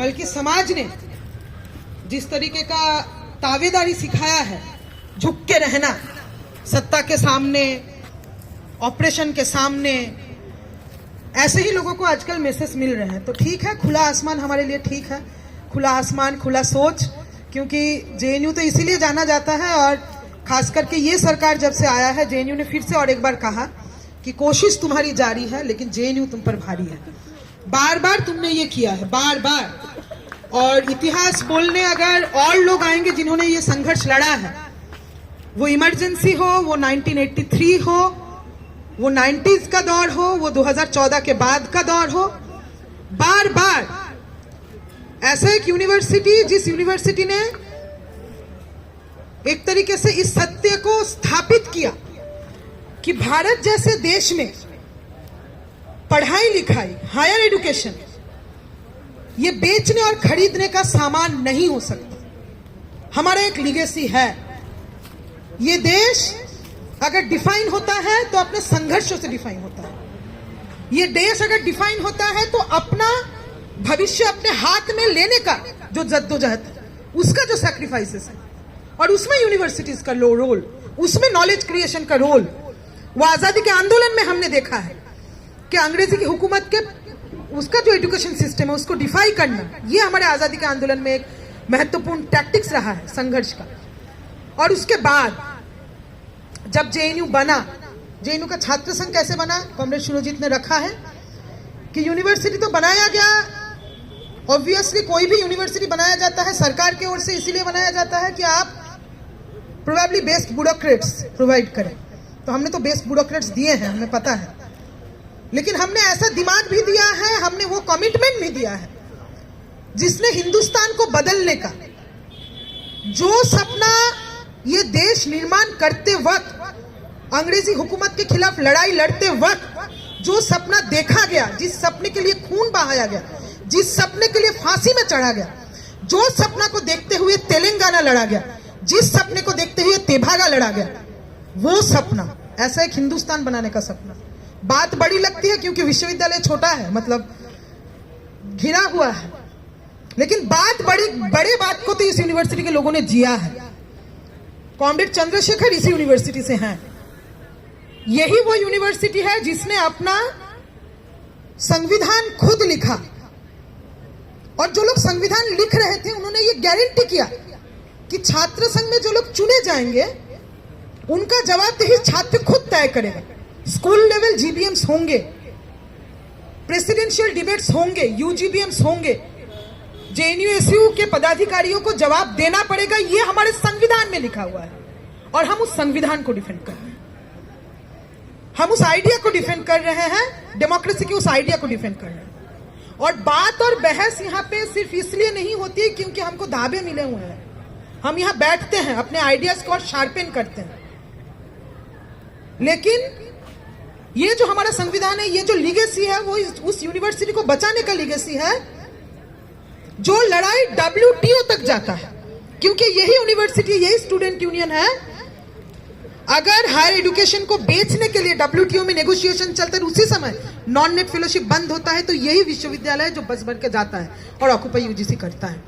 बल्कि समाज ने जिस तरीके का तावेदारी सिखाया है, झुक के रहना सत्ता के सामने, ऑपरेशन के सामने, ऐसे ही लोगों को आजकल मैसेज मिल रहे हैं। तो ठीक है, खुला आसमान हमारे लिए ठीक है, खुला आसमान, खुला सोच, क्योंकि जेएनयू तो इसीलिए जाना जाता है। और खास करके ये सरकार जब से आया है, जेएनयू ने फिर से और एक बार कहा कि कोशिश तुम्हारी जारी है, लेकिन जेएनयू तुम पर भारी है। बार बार तुमने ये किया है, बार बार। और इतिहास बोलने अगर और लोग आएंगे जिन्होंने ये संघर्ष लड़ा है, वो इमरजेंसी हो, वो 1983 हो, वो 90s का दौर हो, वो 2014 के बाद का दौर हो, बार बार ऐसा एक यूनिवर्सिटी, जिस यूनिवर्सिटी ने एक तरीके से इस सत्य को स्थापित किया कि भारत जैसे देश में पढ़ाई लिखाई, हायर एजुकेशन ये बेचने और खरीदने का सामान नहीं हो सकता। हमारा एक लीगेसी है। ये देश अगर डिफाइन होता है तो अपने संघर्षों से डिफाइन होता है। ये देश अगर डिफाइन होता है तो अपना भविष्य अपने हाथ में लेने का जो जद्दोजहद है, उसका जो सैक्रिफाइसेस है, और उसमें यूनिवर्सिटीज का रोल, उसमें नॉलेज क्रिएशन का रोल, वो आजादी के आंदोलन में हमने देखा है कि अंग्रेजी की हुकूमत के उसका जो एजुकेशन सिस्टम है उसको डिफाई करना, ये हमारे आजादी के आंदोलन में एक महत्वपूर्ण टैक्टिक्स रहा है संघर्ष का। और उसके बाद जब जेएनयू बना, जेएनयू का छात्र संघ कैसे बना, कॉमरेड सुरजीत ने रखा है कि यूनिवर्सिटी तो बनाया गया, ऑब्वियसली कोई भी यूनिवर्सिटी बनाया जाता है सरकार की ओर से इसीलिए बनाया जाता है कि आप प्रोबेबली बेस्ट ब्यूरोक्रेट्स प्रोवाइड करें। तो हमने तो बेस्ट ब्यूरोक्रेट्स दिए हैं, हमें पता है, लेकिन हमने ऐसा दिमाग भी दिया है, हमने वो कमिटमेंट भी दिया है जिसने हिंदुस्तान को बदलने का, जो सपना ये देश निर्माण करते वक्त, अंग्रेजी हुकूमत के खिलाफ लड़ाई लड़ते वक्त जो सपना देखा गया, जिस सपने के लिए खून बहाया गया, जिस सपने के लिए फांसी में चढ़ा गया, जो सपना को देखते हुए तेलंगाना लड़ा गया, जिस सपने को देखते हुए तेभागा लड़ा गया, वो सपना, ऐसा एक हिंदुस्तान बनाने का सपना। बात बड़ी लगती है क्योंकि विश्वविद्यालय छोटा है, मतलब घिरा हुआ है, लेकिन बात बड़े बात को तो इस यूनिवर्सिटी के लोगों ने जिया है। कॉमरेड चंद्रशेखर इसी यूनिवर्सिटी से हैं। यही वो यूनिवर्सिटी है जिसने अपना संविधान खुद लिखा, और जो लोग संविधान लिख रहे थे उन्होंने ये गारंटी किया कि छात्र संघ में जो लोग चुने जाएंगे उनका जवाबदेही छात्र खुद तय करेगा। स्कूल लेवल जीबीएम्स होंगे, प्रेसिडेंशियल डिबेट्स होंगे, यूजीबीएम्स होंगे, जेएनयू के पदाधिकारियों को जवाब देना पड़ेगा। ये हमारे संविधान में लिखा हुआ है और हम उस संविधान को डिफेंड कर रहे हैं, हम उस आइडिया को डिफेंड कर रहे हैं, डेमोक्रेसी के उस आइडिया को डिफेंड कर रहे हैं। और बात और बहस यहाँ पे सिर्फ इसलिए नहीं होती क्योंकि हमको धाबे मिले हुए हैं, हम यहाँ बैठते हैं, अपने आइडियाज को और शार्पेन करते हैं। लेकिन ये जो हमारा संविधान है, ये जो लीगेसी है, वो उस यूनिवर्सिटी को बचाने का लीगेसी है जो लड़ाई WTO तक जाता है, क्योंकि यही यूनिवर्सिटी, यही स्टूडेंट यूनियन है। अगर हायर एजुकेशन को बेचने के लिए WTO में नेगोशिएशन चलते हैं, उसी समय नॉन नेट फेलोशिप बंद होता है, तो यही विश्वविद्यालय जो बस भर के जाता है और ऑक्यूपाई यूजीसी करता है।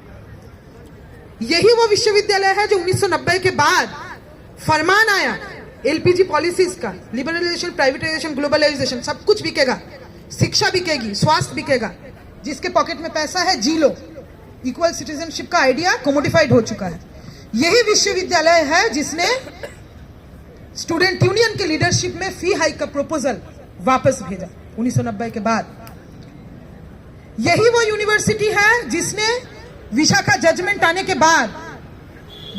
यही वो विश्वविद्यालय है जो 1990 के बाद फरमान आया LPG पॉलिसीज का, लिबरलाइजेशन, प्राइवेटाइजेशन, ग्लोबलाइजेशन, सब कुछ बिकेगा, शिक्षा बिकेगी, स्वास्थ्य बिकेगा, जिसके पॉकेट में पैसा है जी लो। इक्वल सिटीजनशिप का आइडिया कोमोडिफाइड हो चुका है। यही विश्वविद्यालय है जिसने स्टूडेंट यूनियन के लीडरशिप में फी हाइक का प्रपोजल वापस भेजा 1990 के बाद। यही वो यूनिवर्सिटी है जिसने विशाखा जजमेंट आने के बाद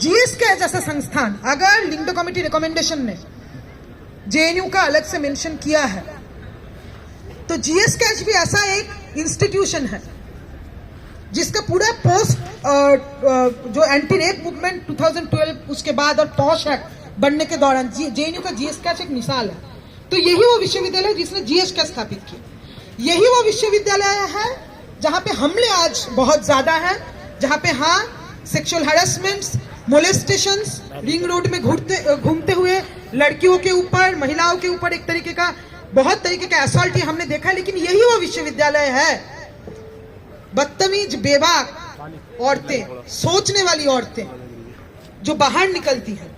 जीएसके जैसा संस्थान, अगर लिंक्ड कमिटी रिकमेंडेशन ने जेएनयू का अलग से मेंशन किया है, तो जीएसके भी ऐसा एक इंस्टीट्यूशन है जिसका पूरा पोस्ट जो एंटी रेप मूवमेंट 2012 उसके बाद और पॉश एक्ट बनने के दौरान जेएनयू का जीएसके एक मिसाल है। तो यही वो विश्वविद्यालय जिसने जीएसके स्थापित किया। यही वो विश्वविद्यालय है जहां पे हमले आज बहुत ज्यादा है, जहां पे हाँ सेक्सुअल हैरेसमेंट्स, मोलेस्टेशंस, रिंग रोड में घूमते हुए लड़कियों के ऊपर, महिलाओं के ऊपर एक तरीके का बहुत तरीके का असॉल्ट हमने देखा है। लेकिन यही वो विश्वविद्यालय है बदतमीज बेबाक औरतें, सोचने वाली औरतें जो बाहर निकलती हैं,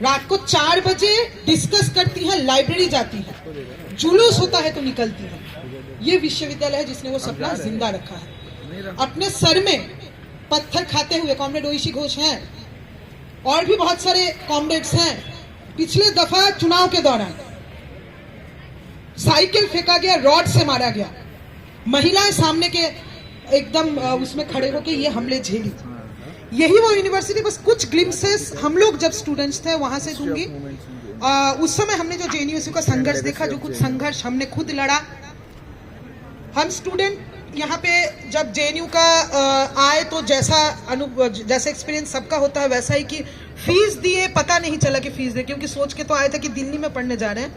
रात को 4 बजे डिस्कस करती हैं, लाइब्रेरी जाती हैं, जुलूस होता है तो निकलती हैं। ये विश्वविद्यालय है जिसने वो सपना जिंदा रखा है। अपने सर में पत्थर खाते हुए कॉमरेड ओइशी घोष हैं और भी बहुत सारे कॉमरेड्स हैं। पिछले दफा चुनाव के दौरान साइकिल फेंका गया, रॉड से मारा गया, महिलाएं सामने के एकदम उसमें खड़े होकर ये हमले झेली थी। यही वो यूनिवर्सिटी, बस कुछ ग्लिम्सेस हम लोग जब स्टूडेंट्स थे वहां से दूंगी। उस समय हमने जो जेएनयू का संघर्ष देखा, जो कुछ संघर्ष हमने खुद लड़ा। हम स्टूडेंट यहाँ पे जब जेएनयू का आए तो जैसा एक्सपीरियंस सबका होता है वैसा ही कि फीस दिए, पता नहीं चला कि फीस दे, क्योंकि सोच के तो आए थे कि दिल्ली में पढ़ने जा रहे हैं।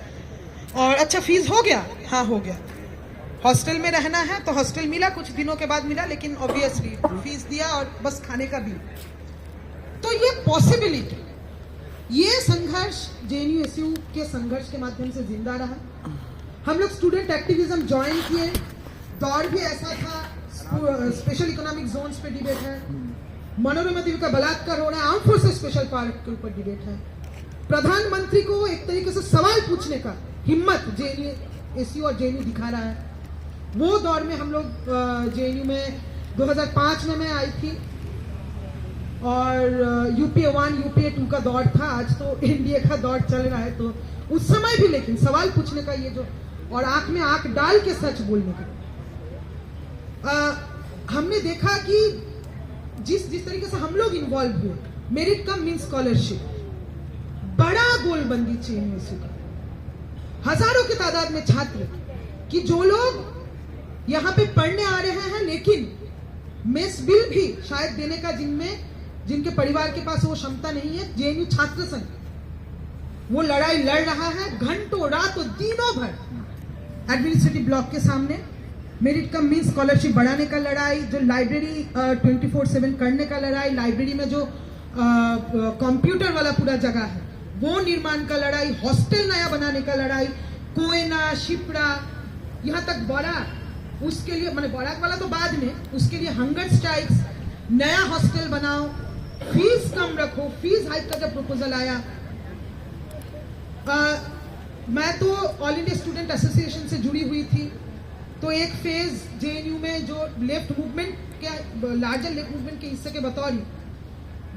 और अच्छा फीस हो गया, हाँ हो गया। हॉस्टल में रहना है तो हॉस्टल मिला, कुछ दिनों के बाद मिला, लेकिन ऑब्वियसली फीस दिया और बस खाने का बिल। तो ये पॉसिबिलिटी, ये संघर्ष जेएनयू के संघर्ष के माध्यम से जिंदा रहा। हम लोग स्टूडेंट एक्टिविज्म ज्वाइन किए, दौर भी ऐसा था। स्पेशल इकोनॉमिक जोन्स पे डिबेट है, मनोरमा देवी का बलात्कार हो रहा है, आर्म फोर्सेस स्पेशल पार्ट के ऊपर डिबेट है। प्रधानमंत्री को एक तरीके से सवाल पूछने का हिम्मत जेएनयू और जेएनयू दिखा रहा है। वो दौर में हम लोग जेएनयू में 2005 में मैं आई थी और यूपीए 1 यूपीए 2 का दौर था। आज तो एनडीए का दौर चल रहा है। तो उस समय भी लेकिन सवाल पूछने का ये जो, और आंख में आंख डाल के सच बोलने का, हमने देखा कि जिस तरीके से हम लोग इन्वॉल्व हुए, मेरिट कम मीन स्कॉलरशिप, बड़ा गोलबंदी जेएनयू का, हजारों की तादाद में छात्र कि जो लोग यहाँ पे पढ़ने आ रहे हैं लेकिन मेस बिल भी शायद देने का जिनके परिवार के पास वो क्षमता नहीं है। जेएनयू छात्र संघ वो लड़ाई लड़ रहा है घंटों, रातों, दिनों भर एडमिनिस्ट्रेटिव ब्लॉक के सामने। मेरिट कम मीन स्कॉलरशिप बढ़ाने का लड़ाई, जो लाइब्रेरी 24/7 करने का लड़ाई, लाइब्रेरी में जो कंप्यूटर वाला पूरा जगह है वो निर्माण का लड़ाई, हॉस्टल नया बनाने का लड़ाई, कोयना, शिप्रा, यहाँ तक बराक, उसके लिए मैंने बराक वाला तो बाद में, उसके लिए हंगर स्ट्राइक्स, नया हॉस्टल बनाओ, फीस कम रखो, फीस हाइक का जब प्रपोजल आया। मैं तो ऑल इंडिया स्टूडेंट एसोसिएशन से जुड़ी हुई थी, तो एक फेज जेएनयू में जो लेफ्ट मूवमेंट के, लार्जर लेफ्ट मूवमेंट के हिस्से के बतौर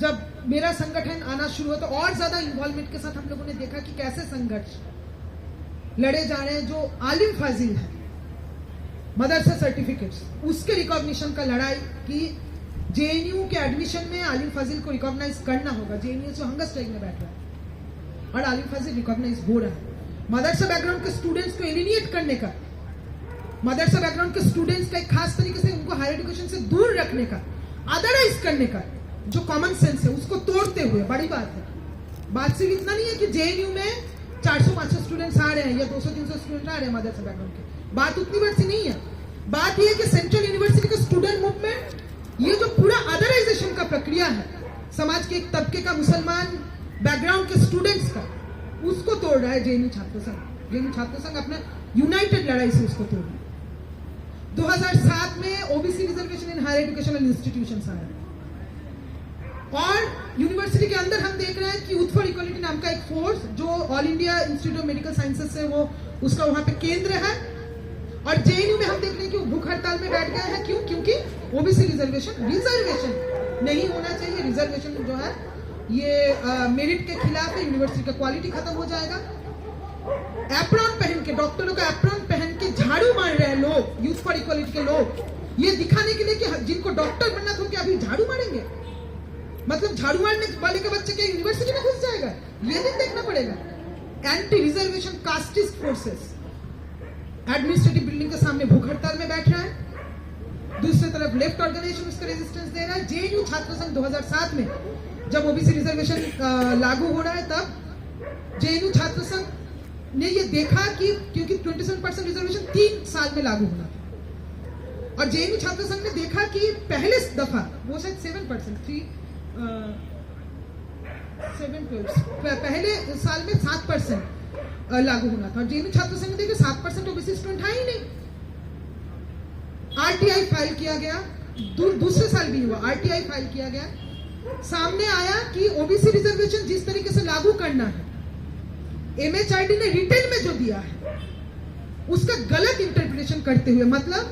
जब मेरा संगठन आना शुरू हुआ तो और ज्यादा इन्वॉल्वमेंट के साथ हम लोगों ने देखा कि कैसे संघर्ष लड़े जा रहे हैं। जो आलिम फाजिल है, मदरसा सर्टिफिकेट्स, उसके रिकॉग्निशन का लड़ाई कि जेएनयू के एडमिशन में आलिम फाजिल को रिकॉग्नाइज करना होगा। जेएनयू से हंगर स्ट्राइक में बैठ रहा है और आलिम फाजिल रिकॉग्नाइज हो रहा है। मदरसा बैकग्राउंड के स्टूडेंट्स को एलिनिएट करने का, मदरसा बैकग्राउंड के स्टूडेंट्स का एक खास तरीके से उनको हायर एजुकेशन से दूर रखने का, अदरवाइज करने का जो कॉमन सेंस है उसको तोड़ते हुए, बड़ी बात है। बात सिर्फ इतना नहीं है कि जेएनयू में 400-500 स्टूडेंट्स आ रहे हैं या 200-300 स्टूडेंट आ रहे हैं मदरसा बैकग्राउंड के, बात उतनी बड़ी सी नहीं है। बात यह है कि सेंट्रल यूनिवर्सिटी का स्टूडेंट मूवमेंट, ये जो पूरा अदराइजेशन का प्रक्रिया है समाज के एक तबके का, मुसलमान बैकग्राउंड के स्टूडेंट्स का, उसको तोड़ रहा है जेएनयू छात्र संघ। जेएनयू छात्र संघ अपने यूनाइटेड लड़ाई से उसको तोड़ रहा है। 2007 में OBC reservation in higher educational institutions आया और यूनिवर्सिटी के अंदर हम देख रहे हैं कि यूथ फॉर इक्वालिटी नाम का एक फोर्स जो all India institute of medical sciences से वो उसका वहां पे केंद्र है, और जेएनयू में हम देख रहे हैं कि वो भूख हड़ताल में बैठ गए हैं। क्यों? क्योंकि ओबीसी रिजर्वेशन नहीं होना चाहिए। रिजर्वेशन जो है ये मेरिट के खिलाफ है, यूनिवर्सिटी का क्वालिटी खत्म हो जाएगा। एप्रॉन पहन के, डॉक्टरों का एप्रॉन पहन के झाड़ू मार रहे हैं लोग, यूथ फॉर इक्वालिटी के लोग, ये दिखाने के लिए कि जिनको डॉक्टर बनना था क्या अभी झाड़ू मारेंगे? मतलब झाड़ू मारने वाले के बच्चे के यूनिवर्सिटी में घुस जाएगा, ये दिन देखना पड़ेगा। Anti reservation casteist forces administrative building के सामने भूख हड़ताल में बैठ रहा है, दूसरी तरफ लेफ्ट ऑर्गेनाइजेशन उसका रेजिस्टेंस दे रहा है। जेएनयू छात्र संघ 2007 में जब ओबीसी रिजर्वेशन लागू हो रहा है, तब जेएनयू छात्र संघ ने ये देखा कि क्योंकि 27% रिजर्वेशन 3 साल में लागू होना था, और जेएनयू छात्र संघ ने देखा कि पहले दफा वो शायद 7%, पहले साल में 7% लागू होना था, और जेएनयू छात्र संघ ने देखा 7% ओबीसी स्टूडेंट है ही नहीं, आरटीआई फाइल किया गया, दूसरे साल भी हुआ, आरटीआई फाइल किया गया। सामने आया कि ओबीसी रिजर्वेशन जिस तरीके से लागू करना है, एमएचआरडी ने रिटर्न में जो दिया है उसका गलत इंटरप्रिटेशन करते हुए, मतलब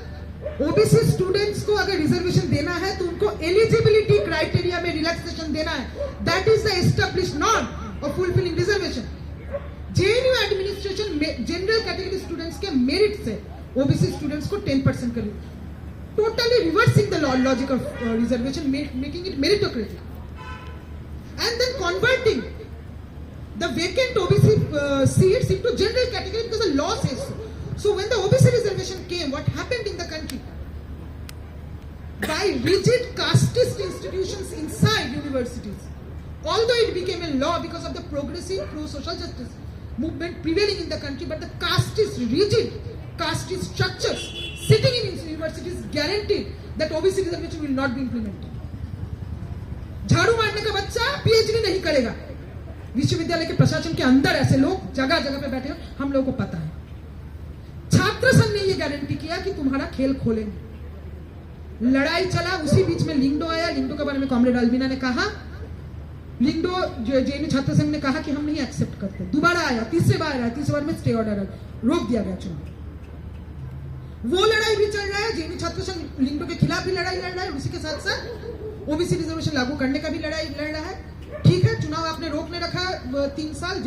ओबीसी स्टूडेंट्स को अगर रिजर्वेशन देना है तो उनको एलिजिबिलिटी क्राइटेरिया में रिलैक्सेशन देना है। That is the established norm of fulfilling reservation. JNU administration general category students के मेरिट से ओबीसी स्टूडेंट्स को 10% कर, totally reversing the logic of reservation, making it meritocratic, and then converting the vacant OBC seats into general category because the law says so. So when the OBC reservation came, what happened in the country? By rigid casteist institutions inside universities, although it became a law because of the progressive pro-social justice movement prevailing in the country, but the casteist, rigid casteist structures sitting in universities guaranteed that OBC reservation will not be implemented. झाड़ू मारने का बच्चा PhD नहीं करेगा। विश्वविद्यालय के प्रशासन के अंदर ऐसे लोग जगह जगह पे बैठे हैं, हम लोगों को पता है। छात्र संघ ने ये गारंटी किया कि तुम्हारा खेल खोलेंगे। लड़ाई चला, उसी बीच में लिंगडो आया। लिंगडो के बारे में कॉमरेड अल्बिना ने कहा, लिंगडो जो जेएनयू छात्र संघ ने कहा कि हम नहीं एक्सेप्ट करते। दोबारा आया, तीसरे बार आया, तीसरे बार में स्टे ऑर्डर रोक दिया गया चुनाव। वो लड़ाई भी चल रहा है, जेएनयू छात्र संघ लिंगडो के खिलाफ भी लड़ाई लड़ रहा है, उसी के साथ साथ ओबीसी रिजर्वेशन लागू करने का भी लड़ाई लड़ रहा है। ठीक है, चुनाव आपने रोक ने रखा 3 साल,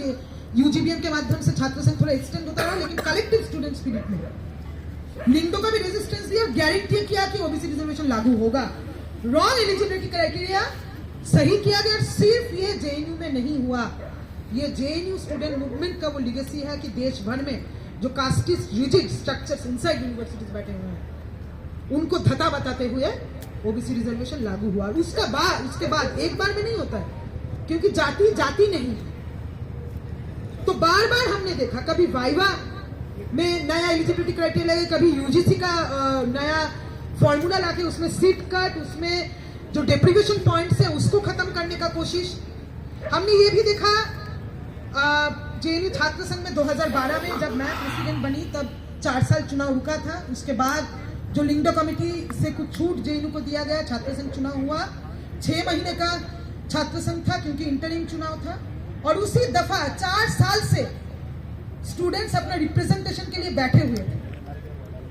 यूजीबीएम के माध्यम से छात्र संघ थोड़ा एक्सटेंड होता रहा, लेकिन कलेक्टिव स्टूडेंट स्पिरिट में लिंगडो का भी रेजिस्टेंस दिया, गारंटी किया कि ओबीसी रिजर्वेशन लागू होगा। रॉन्ग एलिजिबिलिटी क्राइटेरिया सही किया गया। सिर्फ ये जेएनयू में नहीं हुआ, ये जेएनयू स्टूडेंट मूवमेंट का वो लिगेसी है कि देश भर में जो casteist rigid structures inside universities बैठे हुए हैं, उनको धता बताते हुए ओबीसी रिजर्वेशन लागू हुआ। उसके बाद एक बार में नहीं होता है, क्योंकि जाति जाति नहीं है। तो बार बार हमने देखा, कभी वाइवा में नया एलिजिबिलिटी क्राइटेरिया लगे, कभी यूजीसी का नया फॉर्मूला लाके उसमें सीट कट, उसमें जो डेप्रिवेशन पॉइंट्स है उसको खत्म करने का कोशिश। हमने ये भी देखा जेएनयू छात्र संघ में 2012 में जब मैं प्रेसिडेंट बनी तब 4 साल चुनाव रुका था। उसके बाद जो लिंगडो कमेटी से कुछ छूट जेएनयू को दिया गया, छात्र संघ चुनाव हुआ। 6 महीने का छात्र संघ था क्योंकि इंटरिम चुनाव था, और उसी दफा 4 साल से स्टूडेंट्स अपना रिप्रेजेंटेशन के लिए बैठे हुए थे।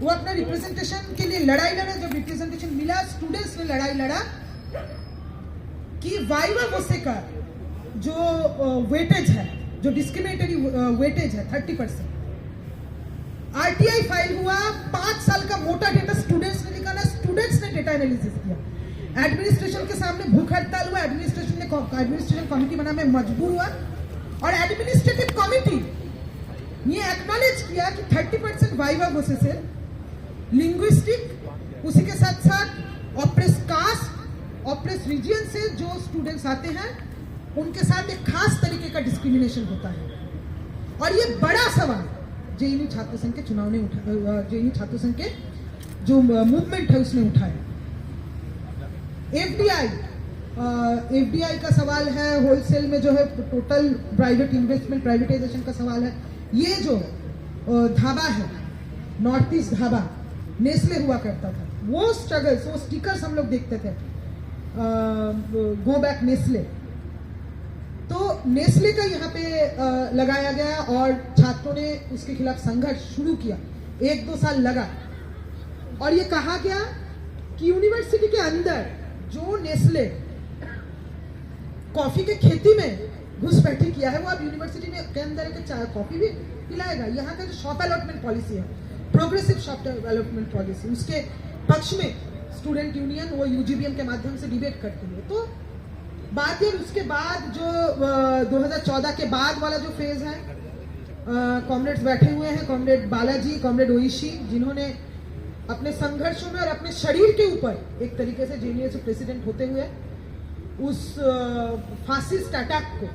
वो अपना रिप्रेजेंटेशन के लिए लड़ाई लड़ा। जब रिप्रेजेंटेशन मिला, स्टूडेंट्स ने लड़ाई लड़ा कि वाइवा वोसे का जो वेटेज है, जो डिस्क्रिमिनेटरी वेटेज है 30%, आरटीआई फाइल हुआ। 5 साल का मोटा डेटा स्टूडेंट्स ने निकाला, स्टूडेंट्स ने डेटा एनालिसिस किया। एडमिनिस्ट्रेशन के सामने भूख हड़ताल हुआ, एडमिनिस्ट्रेशन कमेटी बनाने में मजबूर हुआ, और एडमिनिस्ट्रेटिव कमेटी ये एक्नॉलेज किया कि 30% वाइवा वोसेस है, लिंग्विस्टिक, उसी के साथ साथ ऑप्रेस कास्ट, ऑप्रेस रीजन से जो स्टूडेंट्स आते हैं उनके साथ एक खास तरीके का डिस्क्रिमिनेशन होता है। और ये बड़ा सवाल जेएनयू छात्र संघ के चुनाव ने उठाया, जेएनयू छात्र संघ के जो मूवमेंट है उसने उठाया। एफडीआई का सवाल है, होलसेल में जो है टोटल प्राइवेट इन्वेस्टमेंट, प्राइवेटाइजेशन का सवाल है। ये जो ढाबा है, नॉर्थ ईस्ट ढाबा, नेस्ले हुआ करता था, वो स्ट्रगल्स, वो स्टिकर्स हम लोग देखते थे, गो बैक नेस्ले। तो नेस्ले का यहाँ पे लगाया गया और छात्रों ने उसके खिलाफ संघर्ष शुरू किया। 1-2 साल लगा, और ये कहा गया कि यूनिवर्सिटी के अंदर जो नेस्ले कॉफी के खेती में घुसपैठी किया है, वो अब यूनिवर्सिटी में के अंदर एक कॉफी भी पिलाएगा। यहाँ का जो शॉप अलॉटमेंट पॉलिसी है, प्रोग्रेसिव शॉप अलॉटमेंट पॉलिसी, उसके पक्ष में स्टूडेंट यूनियन वो यूजीबीएम के माध्यम से डिबेट करती है। तो बात है, उसके बाद जो 2014 के बाद वाला जो फेज है, कॉमरेड्स बैठे हुए हैं, कॉमरेड बालाजी, कॉमरेड ओइशी, जिन्होंने अपने संघर्षों में और अपने शरीर के ऊपर एक तरीके से जेएनयू से प्रेसिडेंट होते हुए उस फासिस्ट अटैक को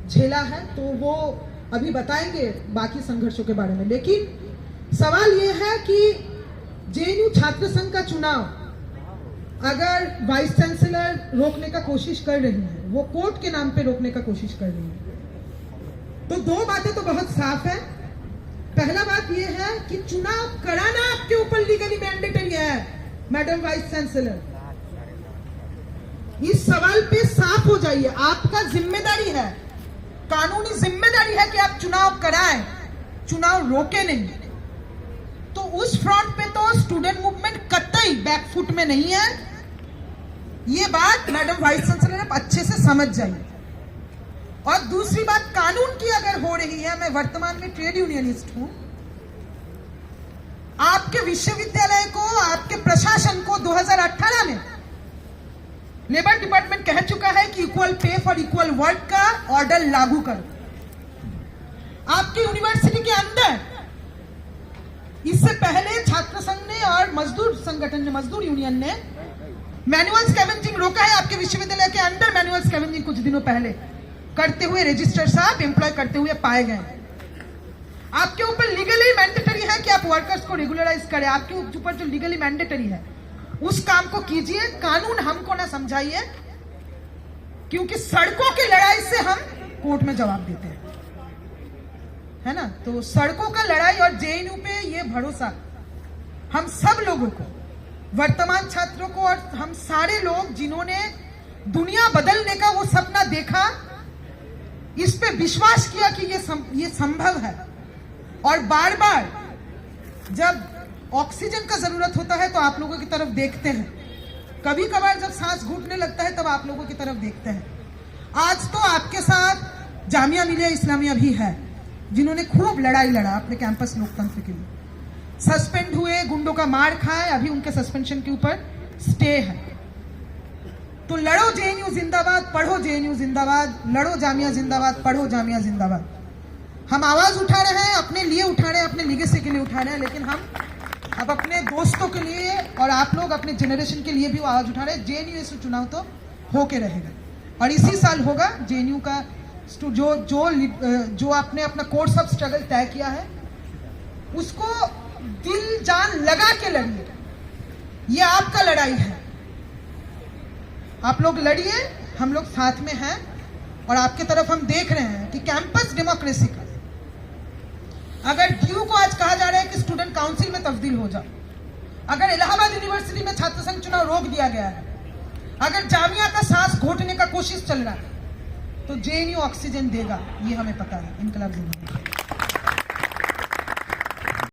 झेला है, तो वो अभी बताएंगे बाकी संघर्षों के बारे में। लेकिन सवाल ये है कि जेएनयू छात्र संघ का चुनाव अगर वाइस चांसलर रोकने का कोशिश कर रही है, वो कोर्ट के नाम पे रोकने का कोशिश कर रही है, तो 2 बातें तो बहुत साफ है। पहला बात यह है कि चुनाव कराना आपके ऊपर लीगली मैंडेटरी है, मैडम वाइस चांसलर। इस सवाल पे साफ हो जाइए, आपका जिम्मेदारी है, कानूनी जिम्मेदारी है कि आप चुनाव कराएं, चुनाव रोके नहीं। तो उस फ्रंट पे तो स्टूडेंट मूवमेंट कतई बैकफुट में नहीं है। ये बात मैडम वाइस चांसलर आप अच्छे से समझ जाइए। और दूसरी बात, कानून की अगर हो रही है, मैं वर्तमान में ट्रेड यूनियनिस्ट हूं, आपके विश्वविद्यालय को, आपके प्रशासन को 2018 में लेबर डिपार्टमेंट कह चुका है कि equal pay for equal work का ऑर्डर लागू करो। आपकी यूनिवर्सिटी के अंदर इससे पहले छात्र संघ ने और मजदूर संगठन ने, मजदूर यूनियन ने मैनुअल स्कैवेंजिंग रोका है। आपके विश्वविद्यालय के अंदर मैनुअल स्कैवेंजिंग कुछ दिनों पहले करते हुए रजिस्टर साहब एम्प्लॉय करते हुए पाए गए। आपके ऊपर लीगली मैंडेटरी है कि आप वर्कर्स को रेगुलराइज करें। आपके ऊपर जो लीगली मैंडेटरी है उस काम को कीजिए, कानून हमको ना समझाइए, क्योंकि सड़कों की लड़ाई से हम कोर्ट में जवाब देते हैं, है ना। तो सड़कों का लड़ाई और जेएनयू पे ये भरोसा हम सब लोगों को, वर्तमान छात्रों को और हम सारे लोग जिन्होंने दुनिया बदलने का वो सपना देखा, इस पे विश्वास किया कि ये संभव है। और बार बार जब ऑक्सीजन का जरूरत होता है तो आप लोगों की तरफ देखते हैं, कभी कभार जब सांस घुटने लगता है तब आप लोगों की तरफ देखते हैं। आज तो आपके साथ जामिया मिलिया इस्लामिया भी है, जिन्होंने खूब लड़ाई लड़ा अपने कैंपस लोकतंत्र के लिए, सस्पेंड हुए, गुंडों का मार खाए, अभी उनके सस्पेंशन के ऊपर स्टे है। तो लड़ो जेएनयू जिंदाबाद, पढ़ो जेएनयू जिंदाबाद, लड़ो जामिया जिंदाबाद, पढ़ो जामिया जिंदाबाद। हम आवाज उठा रहे हैं, अपने लिए उठा रहे हैं, अपने लीगेसी के लिए उठा रहे हैं, लेकिन हम अब अपने दोस्तों के लिए और आप लोग अपने जनरेशन के लिए भी आवाज उठा रहे हैं। जेएनयू इस चुनाव तो होके रहेगा और इसी साल होगा। जेएनयू का जो आपने अपना कोर्स ऑफ स्ट्रगल तय किया है उसको दिल जान लगा के लड़िए, ये आपका लड़ाई है। आप लोग लड़िए, हम लोग साथ में हैं और आपके तरफ हम देख रहे हैं कि कैंपस डेमोक्रेसी का, अगर ड्यू को आज कहा जा रहा है कि स्टूडेंट काउंसिल में तब्दील हो जाओ, अगर इलाहाबाद यूनिवर्सिटी में छात्र संघ चुनाव रोक दिया गया है, अगर जामिया का सांस घोटने का कोशिश चल रहा है, तो जेएनयू ऑक्सीजन देगा, ये हमें पता है। इनकलाब जिंदाबाद।